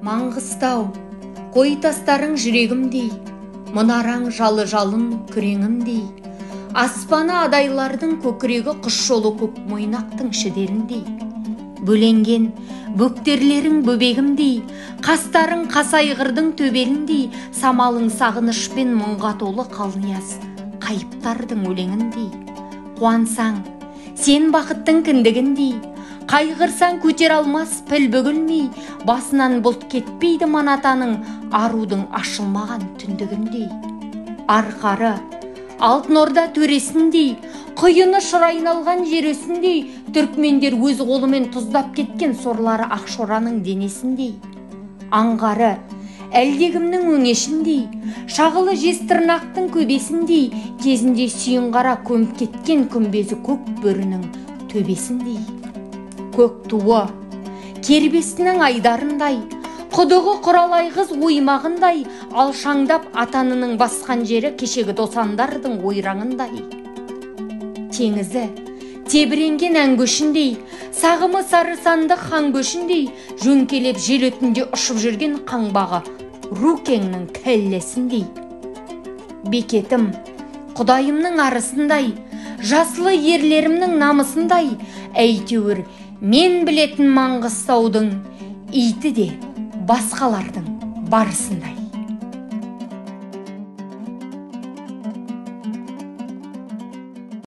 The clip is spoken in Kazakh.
Маңғыстау, қой тастарың жүрегімдей, мұнараң жалы жалын күреңімдей, аспаны адайлардың көкірегі құш жолы көк мойнақтың шідеріндей, бөленген бөктерлерің бөбегімдей, қастарың қасайғырдың төбеліндей, самалың сағынышпен мұңға толы қалнияз қайыптардың өлеңіндей, қуансаң сен бақыттың кіндігіндей, қайғырсаң көтер алмас піл бүгілмей, басынан бұлт кетпейді манатаның арудың ашылмаған түндігіндей. Арқары алтын орда төресіндей, құйыны шырайналған жересіндей, түркмендер өз қолымен тұздап кеткен сорлары Ақшораның денесіндей. Аңғары әлдегімнің өңешіндей, шағылы жестірнақтың көбесіндей, кезінде сүйінғара көміп кеткен күмбезі көк бөрінің төбесіндей. Көк туы кербесінің айдарындай, құдығы құралай қыз оймағындай, алшаңдап атанының басқан жері кешегі досандардың ойраңындай. Теңізі тебіренген әңгөшіндей, сағымы сары сандық хан көшіндей, жөнкелеп жел өтінде ұшып жүрген қаңбағы Рукеңнің кәллесіндей. Бекетім құдайымның арысындай, жаслы ерлерімнің намысындай, әйтеуір мен білетін Маңғыстаудың иті де басқалардың барысындай.